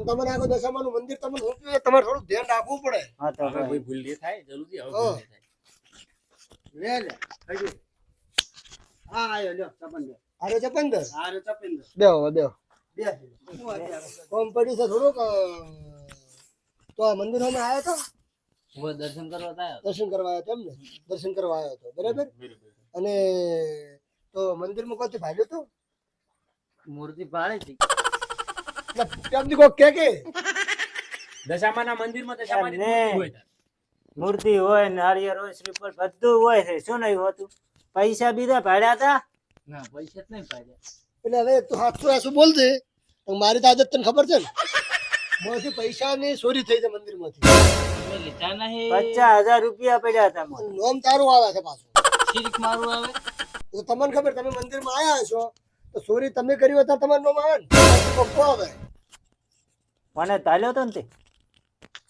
તમને આગળ દશામાનું મંદિર તમને સોંપ્યું એ તમારે થોડું ધ્યાન રાખવું પડે. હા તો કોઈ ભૂલ નહીં થાય જલ્દી આવો ભૂલ નહીં થાય. લે હજુ હા આયો લ્યો ચપંદર અરે ચપંદર આરે ચપંદર બેહો બેહો બે કોમ પડી છે થોડુંક તો આ મંદિરોમાં આવ્યો તો હું દર્શન કરવા આવ્યો. દર્શન કરવા આવ્યો હતો એમ ને દર્શન કરવા આવ્યો હતો બરાબર અને તો મંદિરમાં કોઈ ભાગ્યો તો મૂર્તિ પાડે છે ત્યાંથી કોઈ કે દશામાના મંદિરમાં દશામાની ને. મૂર્તિ હોય. મૂર્તિ હોય નારિયેળ હોય શ્રીફળ બધું હોય છે શું નહીં હોતું પૈસા બીજા ભાડ્યા હતા ના પૈસા જ નહીં પાડ્યા. એટલે હવે તું હાથસો હાથસો બોલ દે તો મારી તો આદત તને ખબર છે ને મારાથી પૈસાની ચોરી થઈ છે મંદિરમાંથી તમે લીધા નહીં 50,000 રૂપિયા પડ્યા હતા મને. નોમ તારું આવે છે પાછું શીરીક મારું આવે. તો તમને ખબર તમે મંદિરમાં આવ્યા છો તો ચોરી તમે કરી હોય તો તમારું નોમ આવે ને પપ્પો આવે મને તાલ્યો તો ને તે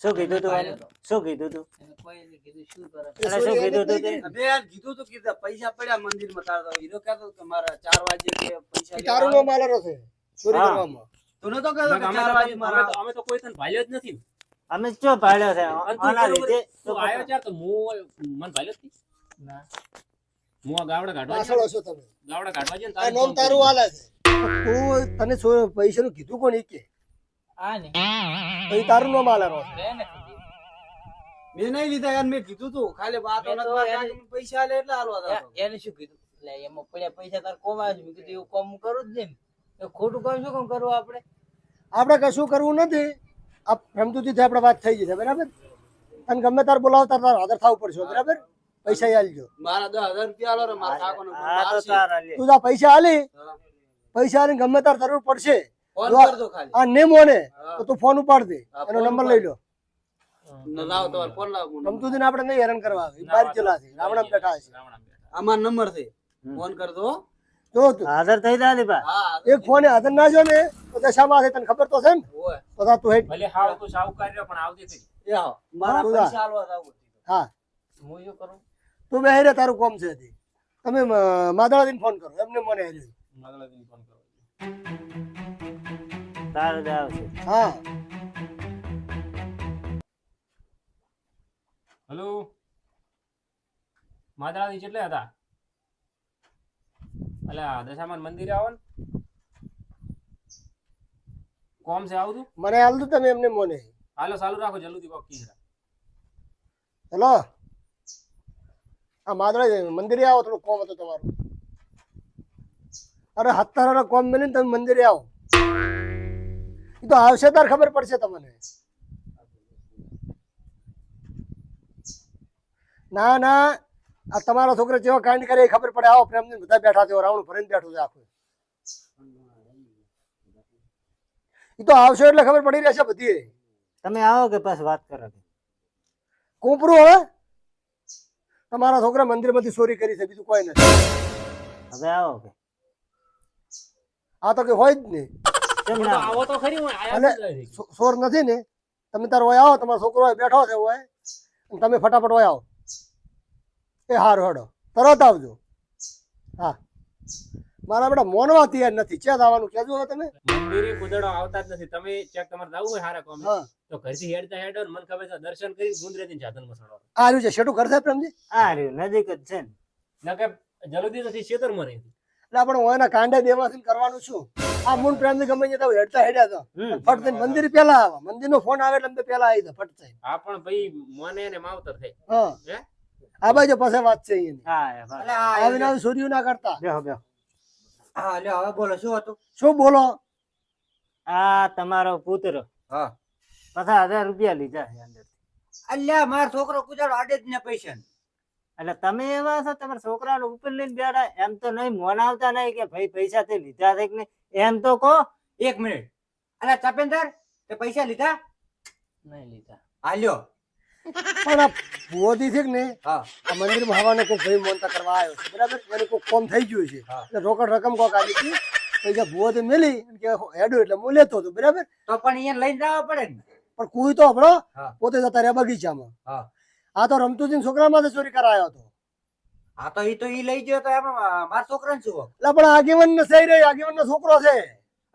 શું કીધું તું એને? શું કીધું તું એને કોઈ નહીં કીધું શું કરે. એને શું કીધું તું તે અબે યાર કીધું તો કીધા પૈસા પડ્યા મંદિરમાં તારો હીરો કહેતો કે મારા 4 વાગે કે પૈસા એ તારું નોમ આલેલો છે ચોરી હા. કરવામાં તું નતો કહેતો કે અમે 4 વાગે મારા તો- અમે તો કોઈ તને ભાલ્યો જ નથી. અમે ચો ભાડ્યો છે અને તું આના બરોબર લીધે તું આવ્યો ચાર તો મને ભાલ્યો જ નહીં. ના. હું આ ગાવડા કાઢવા પાછળ ગયો. હશો તમે ગાવડા કાઢવા ગયો ને આ તારે નોમ ફોન તારું કર્યો. આલે છે તું તને પૈસાનું કીધું કોણ ઈ કે આ ને પછી તારું નોમ આલેલો છે એને કીધું. મેં નહીં લીધા યાર મેં કીધું તું ખાલી વાત મેં તો ઓલા એને- પૈસા લે એટલે હાલવા દો એને શું કીધું એટલે એમાં પડ્યા પૈસા તારે કોમ આવે છે. મેં કીધું એવું કોમ હું કરું જ નહીં ને. એ ખોટું કામ શું કામ કરવું આપણે. આપણે કશું કરવું નથી આ રમતુથી આપણે વાત થઈ જશે બરાબર અને ગમે તાર બોલાવતા તાર હાજર થવું પડશે બરાબર પૈસા આલજો મારા 10,000 રૂપિયા આલો રે મારા કાકોને આ તો તારા લે તું જા પૈસા આલી પૈસા આલીને ગમે તાર જરૂર પડશે ફોન કર દો ખાલી આ ને મોને તો તું ફોન ઉપાડ દે હા, એનો ફોન નંબર ઉપાડ. લઈ લો લાવ તમારો ફોન લાવ મને. રમતુથી આપણે નહીં હેરાન કરવા આવે બાર ચલા છે રાવણા બેઠા છે રાવણા બેઠા. આમાં નંબર છે ફોન કર દો જો તું હાજર થઈ જા દીપા હા એક ફોને હાજર ના જો ને તો દશામાં છે તને ખબર તો છે ને ઓય તો તાર તું હેડ ભલે હાવ તું સાહુકાર રહ્યો પણ આવતી થઈ. એ આવો મારા તું જા. પૈસા આલવા જાવ હા હું શું કરું. તું બે હેરે તારું કોમ છે તે. તમે માદળાદીને ફોન કરો એમને મને હેરે માદળાદીને ફોન કરો. તારું જ આવશે હા હલો માદળાદી કેટલે હતા અલા દશામાન મંદિરે આવો ને કોમ છે આવું તું મને હાલ દઉં તમે એમને મને હાલો ચાલુ રાખો જલ્દી કોક કી હેલો આ માદળા મંદિરે આવો થોડું કોમ હતું તમારું અરે હત્તારા કોમ મેલીને તમે મંદિરે આવો એ તો આવશે તાર ખબર પડશે તમને ના ના આ તમારા છોકરા જેવા કાંડ કરે એ ખબર પડે આવો પ્રેમથી બધા બેઠા છે રાવણ ભરીને બેઠું છે આખું એ તો આવશે એટલે ખબર પડી રહેશે બધી તમે આવો કે બસ વાત કરો કોપરું હવે તમારા છોકરા મંદિરમાંથી ચોરી કરી છે બીજું કોઈ નથી હવે આવો કે આ તો કે હોય જ નહીં કેમ ના આવો? આવો તો ખરી હું અને આયા જ ચોર નથી ને તમે તાર હોય આવો તમારો છોકરો હોય બેઠો છે હોય અને તમે ફટાફટ હોય આવો એ હારું હેડો તરત આવજો હા મારા બેટા મોનવા તૈયાર નથી ક્યાં આવવાનું કહેજો હવે તમે મંદિરે કુદડો આવતા જ નથી. તમે ચેક તમારે જવું હોય હારા કોમ હા તો ઘરથી હેડતા હેડો ને મને ખબર છે દર્શન કરી ગુંદરેથી સાધન મસાડો આ રહ્યું છે શેઠું કરશે પ્રેમજી આ રહ્યું નજીક જ છે ને ના કે જલ્દી નથી શેતરમાં રહી એટલે આપણે હોયના કાંડે દેવાથી કરવાનું શું આ મૂળ પ્રેમજી ગમે ત્યાં હેડતા હેડ્યા તો ફટ થઈને મંદિર પેલા આવે મંદિર નો ફોન આવે એટલે અમે પેલા આવી ફટ થઈ આ પણ ભાઈ મને ને માવતર થઈ હા હે આ બાજુ પાસે વાત છે અહીંયાની હા એ બસ. એટલે આ આવીને આવી ચોરીઓ ના કરતા બેહો બેહો હા લ્યો હવે બોલો શું હતું શું બોલો આ તમારો પુત્ર હા 50,000 રૂપિયા લીધા છે અંદર અલ્યા મારો છોકરો કુજાડો આડે જ ને પૈસા એટલે તમે એવા છો તમારા છોકરાને ઉપર લઈને બેઠા એમ તો નહીં મોનાવતા નહીં કે ભાઈ પૈસા તે લીધા છે કે નહીં એમ તો કહો 1 મિનિટ અલ્યા ચપેન્દર તે પૈસા લીધા નહીં લીધા હાલ્યો પણ આ ભુવોથી છે કે ને હા આ મંદિરમાં હવાનો કોઈ ભાઈ મોનતા કરવા આવ્યો છે બરાબર એને કોઈ કોમ થઈ ગયું છે હા. એટલે રોકડ રકમ કોક આવી હતી પૈસા ભુવોથી મેલી અને કે હેડો એટલે હું લેતો હતો બરાબર તો પણ અહીંયા લઈને જવા પડે ને પણ કોઈ તો આપણો હા. પોતે જતા રહ્યા બગીચામાં હા આ તો રમતુજી છોકરામાંથી ચોરી કરાયો હતો હા તો ઈ લઈ ગયો તો એમાં મારા છોકરાને શું એટલે પણ આગેવાન ને સહી રહી આગેવાન નો છોકરો છે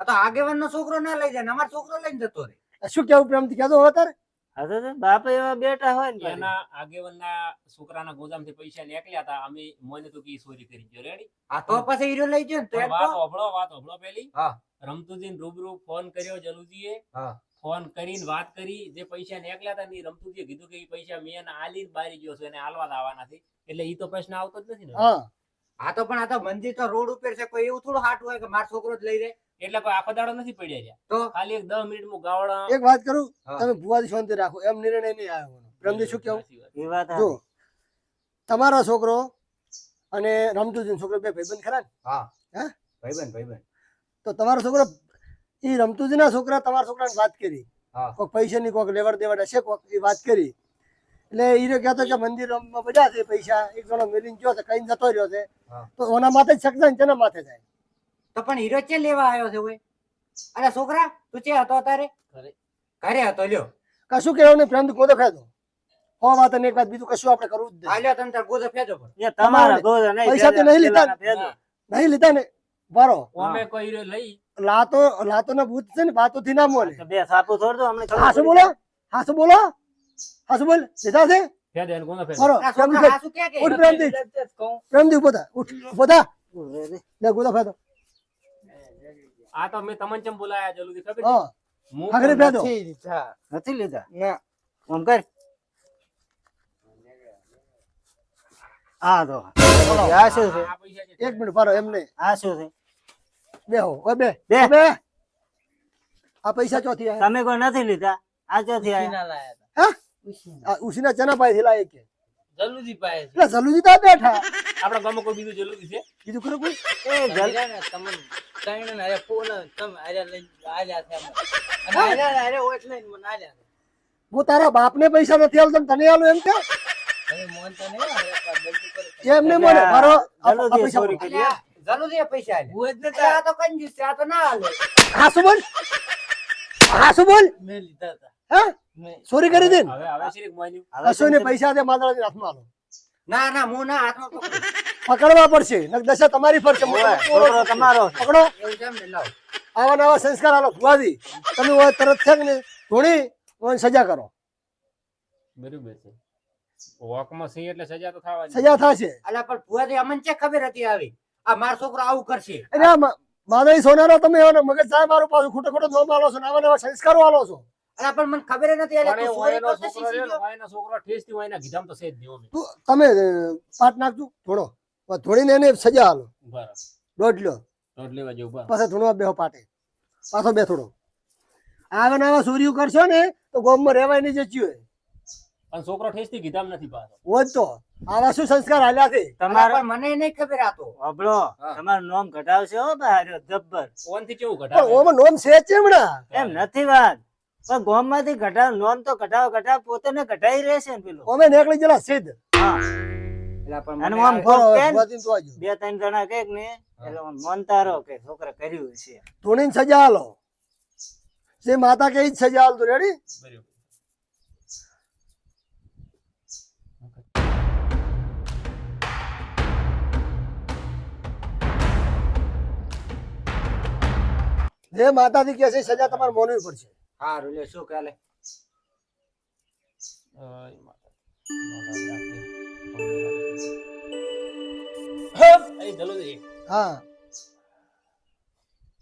આ તો આગેવાન નો છોકરો ના લઈ જાય ને અમારો છોકરો લઈને જતો રે શું કેવું પ્રેમથી કહેજો હવે તારે હા તો બાપ એવા બેટા હોય ને પછી. એના આગેવાનના છોકરાના ગોદામથી પૈસા નીકળ્યા હતા અમે મને તો કી ચોરી કરી ગયો રેડી આ તો પછી હીરો લઈ ગયો ને તો પણ એમ વાત તો હોભળો પેલી હા. રમતુજીને રૂબરૂ ફોન કર્યો જલુજીએ હા. ફોન કરીને વાત કરી જે પૈસા નીકળ્યા હતા ને ઈ રમતુજીએ કીધું કે ઈ પૈસા મેં એને આલી બારી ગયો છું એને હાલવા આવવાના છે એટલે ઈ તો પ્રશ્ન આવતો જ નથી ને હા આ તો પણ આ તો મંદિર તો રોડ ઉપર છે કોઈ એવું થોડું હાટું હોય કે મારો છોકરો જ લઈ રે એટલે કોઈ આખો દાડો નથી પડ્યા રહ્યા તો ખાલી એક 10 મિનિટ માં ગાવડા એક વાત કરું હા. તમે ભુવાજી શાંતિ રાખો એમ નિર્ણય નહીં આવ્યો પ્રેમજી શું કેવું સાચી વાત. એ વાત જો હાચી. તમારો છોકરો અને રમતુજીનો છોકરો બે ભાઈબંધ ખરા ને હા હે? ભાઈબંધ તો તમારો છોકરો એ રમતુજીના છોકરા તમારા છોકરાને વાત કરી હા. કોઈક પૈસાની કોઈક લેવડ દેવડ હશે કોઈક એ વાત કરી એટલે એ કહેતો કે મંદિરમાં બધા છે પૈસા એક જણો મેલીને ગયો છે કઈ જતો રહ્યો છે હા. તો ઓના માથે જ શકશે ને તેના માથે જાય તો પણ હીરો ચે લેવા આવ્યો છે ઓય અરે છોકરા તું ચે હતો તારે ઘરે હતો લ્યો કશું કહેવું નહીં પ્રેમથી ગોદો ફેંદો હો વાત અને એક વાત બીજું કશું આપણે કરવું જ નહીં હાલ્યો તને તાર ગોદો ફેજો પણ એ તમારા ગોળ નહીં પૈસા તો નહીં લીધા ને? ભેજો. નહીં લીધા ને બરો ઓમે કોઈ હીરો લઈ લાતો ના ભૂત છે ને વાતોથી ના મોલે તો બે સાપુ છોડ દો અમને ખબર હાસુ પડી બોલો હાસુ બોલો હાસુ બોલ લીધા છે ફેદ એને કોનો ફેદ બરો આ પ્રેમથી છોકરા હાસુ કે ઉઠ પ્રેમથી પ્રેમથી ઉભો થા ઉઠ ઉભો થા જાય. લે ગોદો ફેંદો આ તો મેં તમને ચમ બોલાયા જલ્દી ખબર છે? હા હું આગળ ફેંદો નથી લીધા ના આમ કર આ તો આ શું છે આ પૈસા છે. એક મિનિટ પારો એમ નહીં આ શું છે બેહો ઓય બે બે. બે આ પૈસા ચોથી આયા તમે કોઈ નથી લીધા આ ચોથી આયા ઉછીના લાયા હતા. હા ઉછીના. આ ઉસીના ચના પાઈ થેલા કે જલ્દી પાય છે. એટલે જલુજી તા બેઠા આપણા ગામમાં કોઈ બીજું જલ્દી છે બીજું ખરું કોઈ એ જલ હીરા ને તમને ત્રણેયને હારે ફોન તમે હારે લઈને આલ્યા છે અમને. અને હારે ઓટ લઈને મને આલ્યા છે. હું તારા બાપને પૈસા નથી આલતો ને તને આલું એમ કે તમે મોનતા નહીં હો, હારે પાછા ગલતી કરો. એમ નહીં મને મારો આ જલ્દી પૈસા ચોરી બોલો. કરી. જલ્દી પૈસા આલ્યા ભૂત ને અરે આ તો કંજૂસ છે આ તો ના હાલે હાસુ બોલ હાસુ બોલ મેં લીધા હતા. હા મેં ચોરી કરી દે હવે હવે શ્રી મોયની હવે કશો ને પૈસા દે માદરાજી હાથમાં આલો ના ના હું ના હાથમાં પકડું. પકડવા પડશે નક દશા તમારી ફરશે ઓય, છોકરો તમારો છે. પકડો એવું છે એમ ને લાવ આવા નવા સંસ્કાર આલો ભુવાજી તમે હોય તરત છે ને ધોણી ઓને સજા કરો બરોબર છે વોકમાં સહી એટલે સજા તો થવાની સજા થશે અલા પણ ભુવાજી અમને ચે ખબર હતી આવી આ મારો છોકરો આવું કરશે અરે આ માદરી સોનારો તમે એનો મગજ જાય મારું પાછું ખોટો ખોટો નોમ આલો છો ને આવા નવા સંસ્કારો આલો છો અલા પણ મને ખબર ય નથી પણ એટલે એ તું ચોરી ઓયનો કરતો છોકરો શીખી રહ્યો ને, ગયો. ઓયનો છોકરો ઠેસથી ઓયના ગીધામાં તો સેજ દ્યો મેં. તું તમે પાટ નાખજો થોડો થોડીને એને સજા આલો બરાબર. દોઢ લ્યો નોટ લેવા જેવું બરાબર. પાછા ધૂણવા બેહો પાટે પાછો બે થોડો આવા નવા સૂર્યું કરશો ને તો ગોમમાં રહેવાય નહીં જચ્યું હોય પણ છોકરો ઠેસથી ગીધામાં નથી પાછો. હોય જ તો આવા શું સંસ્કાર હાલ્યા છે અલા તમારો પણ મને નહીં ખબર આ તો અબળો હા. તમારું નામ ઘટાવશે હો બહાર જબ્બર ઓનથી કેવું પણ ઘટાડે? ઓમાં નોમ છે જ ચેમડા એમ નથી વાત પણ ગોમ માંથી ઘટાવ નોમ તો ઘટાવ પોતે ને ઘટાઈ રહેશે ને પેલું ઓમે નીકળી ગયેલા સીધ હા અલા પણ અને મને આમ આ- કોક કે ને, ભુવાજીને તો આજો. બે ત્રણ જણા કઈક ને એટલે આમ માનતા રહો કે છોકરા કર્યું છે ધૂણીને સજા આલો જે માતા કે ઈ જ સજા આલતું રેડી બરાબર. જે માતાજી કે છે એ સજા તમારે માનવી પડશે હારું લ્યો શું કાલે ઓય માતા. એ જલ્દી. હા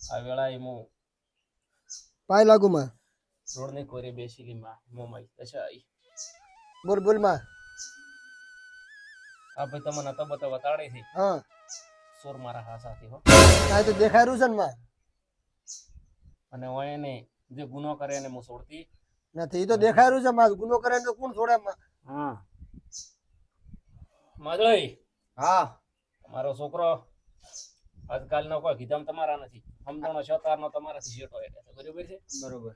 આ વેળાએ હું પાય લાગુ માં રોડની કોરે બેસેલી માં મોમાઈ અચ્છા ઈ. બોલ બોલ માં આ ભાઈ તમને નતો બતાવવા તાળે છે હા સોર મારા હાસાથી હો. કાંઈ તો દેખાય રહ્યું છે ને માં અને હું એને જે ગુનો કરે એને હું છોડતી નથી ઈ તો દેખાય રહ્યું છે માં ગુનો કરે ને તો કોણ છોડે માં હા માધોઈ હા મારો છોકરો આજકાલનો કોઈ કીધામ તમારા નથી સમજણો શતારનો તમારાથી શેટો એટલે છે. બરોબર છે બરોબર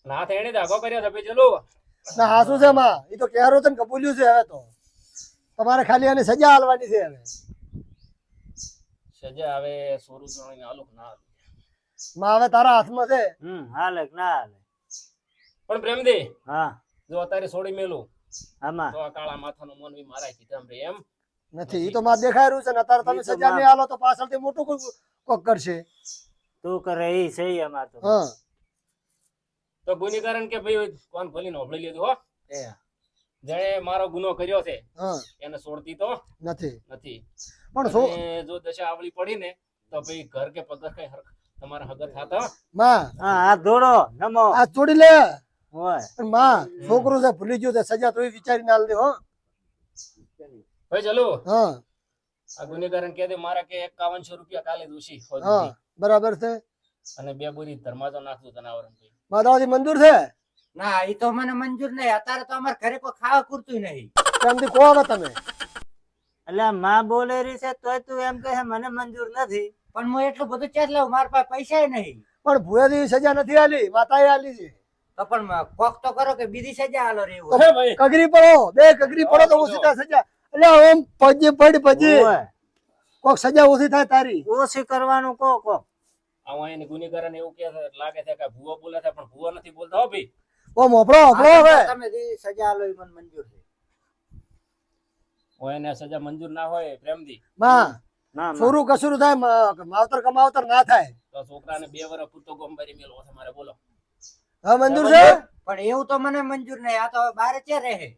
અને હાથ એણે ધાગો કર્યો છે ભાઈ ચલો ના હાસું છે માં ઈ તો કહેરો છે ને કબૂલ્યું છે હવે તો તમારે ખાલી આની સજા આલવાની છે હવે સજા હવે સોરું જણીને આલુક ના આલુક. માં હવે તારા હાથમાં છે હાલે કે ના હાલે પણ પ્રેમદી હા જો અત્યારે છોડી મેલું આમાં તો આ કાળા માથાનો મનવી મારા કીધામ રે એમ નથી ઈ તો માં દેખાય રહ્યું છે ને અત્યારે તમે ઈ તો સજા માં- નહીં આલો તો પાછળથી મોટું કોક કરશે તું કરે એ સહી અમાર તો હા તો ગુનેગારન કે ભાઈ કોણ ભલીને હોભળી લીધું હો એ જેણે મારો ગુનો કર્યો છે હા એને છોડતી તો નથી નથી પણ શું અને જો દશા આવડી પડી ને તો ભાઈ ઘર કે પગાર કઈ તમારા હગત થાતા માં હા હાથ જોડો નમો આ છોડી લે હોય પણ માં છોકરું છે ભૂલી ગયું છે સજા તો વિચારી ના દે હો ભાઈ ચાલો હા આ ગુનેગારન કહે દે મારા કે 5100 રૂપિયા કાલે દોશી હા બરાબર છે અને 2 બોરી ધર્માજો નાખજો તનાવરણ ભાઈ માતાજી મંજૂર છે ના એ તો મને મંજૂર નહીં. અત્યારે તો અમારે ઘરે કોઈ ખાવા પૂરતું નહીં. કેમથી કહો હવે તમે એટલે માં બોલે રહી છે તોય તું એમ કહે છે મને મંજૂર નથી. પણ હું એટલું બધું ચેટ લઉં, મારા પાસે પૈસા નહીં. પણ ભૂયાથી સજા નથી આલી માતાએ આલી છે તો પણ કોક તો કરો કે બીજી સજા આલો રે એવું. અરે ભાઈ કગરી પડો બે કગરી પડો તો ઓછી થાય સજા એટલે ઓમ પજી પડ પજી હોય. કોક સજા ઓછી થાય તારી ઓછી કરવાનું કો આવા એને ગુનેગારન એવું કે લાગે છે કે ભૂવો બોલે છે પણ ભૂવો નથી બોલતા હો ભાઈ ઓ મોપડો મોપડો હવે તમે જે સજા આલો એ મને મંજૂર છે. ઓ એને સજા મંજૂર ના હોય પ્રેમથી માં ના છોરું કસુરું થાય માવતર કમાવતર ના થાય તો છોકરાને 2 વર્ષ પૂરતો ગોમબારી મેલવો છે મારે બોલો હા મંજૂર છે પણ એવું તો મને મંજૂર નહીં. આ તો હવે બહાર ચે રહે.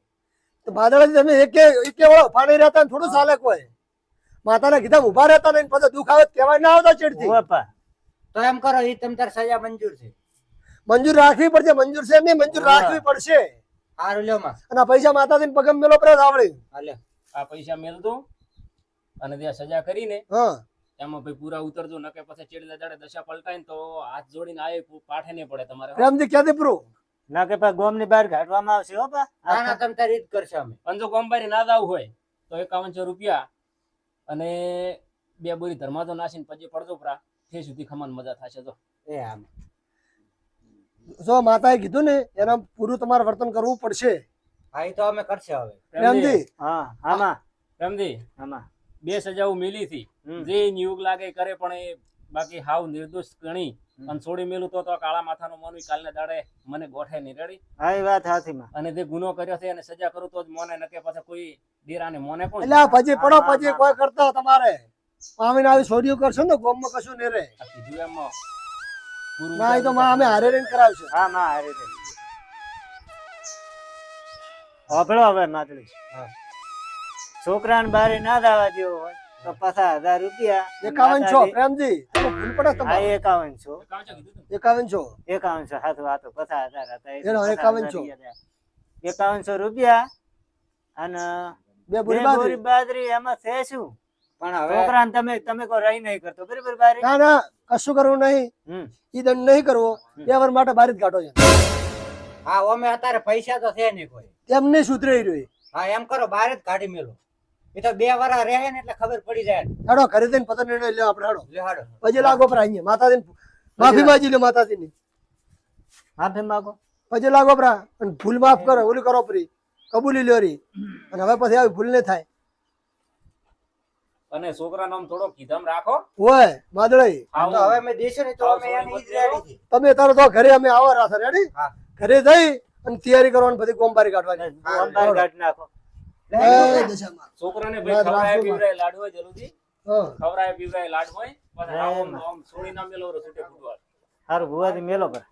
તો બાદળાજી તમે એકે વાળો ઉભા રહેતા ને થોડું ચાલે કોઈ માતાના કીધા ઉભા રહેતા નહીં પછી દુઃખ આવે તો કહેવાય ના આવતા ચીડથી હોય પા. તો એમ કરો એ તમ તાર સજા મંજૂર છે. મંજૂર રાખવી પડશે મંજૂર છે નહીં મંજૂર રાખવી પડશે હારું લ્યો માં. અને આ પૈસા માતાજીને પગમ મેલો પડે આવડે હા લ્યો. આ પૈસા મેલતો અને ત્યાં સજા કરીને હા એમાં ભાઈ પૂરા ઉતરજો નકે પછી ચેડલા દાડે દશા પલટાય ને તો હાથ જોડીને આય પાઠે નહીં પડે તમારે પ્રેમથી ક્યાંથી પૂરું ના કે પા ગોમ ની બહાર કાઢવામાં આવશે હો પા. ના ના તમ તાર ઈ જ કરશે અમે. અને જો ગોમબારી ના જાવ હોય તો 5100 રૂપિયા અને 2 બોરી ધર્માજો નાસીને પછી પડજો પરા તે સુધી ખમણ મજા થશે જો એ આમ જો માતાએ કીધું ને એના પૂરું તમારે વર્તન કરવું પડશે હા ઈ તો અમે કરશે હવે. પ્રેમથી હા આમાં સમજી આમાં 2 સજાઓ મિલી હતી જે નિયોગ લાગે કરે પણ એ બાકી હાવ નિર્દોષ ગણી અને છોડી મેલું તો કાળા માથાનો મોન કાલને દાડે મને ગોઠે નહીં રેડી હા એ વાત સાચી માં. અને જે ગુનો કર્યો છે એને સજા કરું તો જ મોને નકે પછી કોઈ દેરાને મોને કોણ એટલે આ પછી પડો પછી કોઈ કરતા તમારે આવીને આવી છોડીઓ કરશો ને ગોમમાં કશું નહીં રહે આ કીધું એમાં પૂરું ના એ તો માં અમે હારે રહીને કરાવશે હા માં હારે દે. હોભળો હવે માતડી. હા. છોકરાને બારે ના દાવા જેવો હોય તો 50,000 રૂપિયા 5100 પ્રેમજી તમે ભૂલ પડે હા તમારે 5100 કાંચો કીધું તું. 5100 5100 હાથું હાથું 50,000 હતા એટલે એનો 5100 5100 રૂપિયા અને બે બે બોરી બોરી બાજરી બાજરી એમાં છે શું પણ હવે છોકરાને તમે કોઈ રહી નહીં કરતો બરાબર બારે. ના ના કશું કરવું નહીં હમ ઈ દંડ નહીં કરવો 2 વાર માટે બારી જ કાઢો છે હા અમે અત્યારે પૈસા તો છે નહીં કોઈ. એમ નહીં સુધરે રહ્યો હા એમ કરો બહાર જ કાઢી મેલો. એ તો 2 વાર રહે ને એટલે ખબર પડી જાય. હેડો ઘરે જઈને પતંગ નિર્ણય લ્યો આપણે હેડો લ્યો હાડો. પછી લાગો પર અહીંયા માતાજીને માફી માંગી લ્યો માતાજીની માફી માંગો. પછી લાગો પરા અને ભૂલ માફ કરો ઓલી કરો પરી કબૂલી લ્યો રી અને હવે પછી આવી ભૂલ નહીં થાય અને છોકરાનો આમ થોડો કીધમ રાખો ઓય માદળઈ તો હવે અમે દેશું ને તો અમે એને ઈ જ રેડી છે. તમે તારો તો ઘરે અમે આવા રાખ રેડી હા. ઘરે જઈ અને તૈયારી કરવાની બધી ગોમબારી કાઢવાની ગોમબાર કાઢી નાખો. જય દશામાં. છોકરાને ભાઈ ખવડાય પીવડાય લાડવો જરૂરી હા. ખવડાય પીવડાય લાડવો પછી આમ છોડી ના મેલો છૂટે ફૂટવા સારું ભુવાજી મેલો પર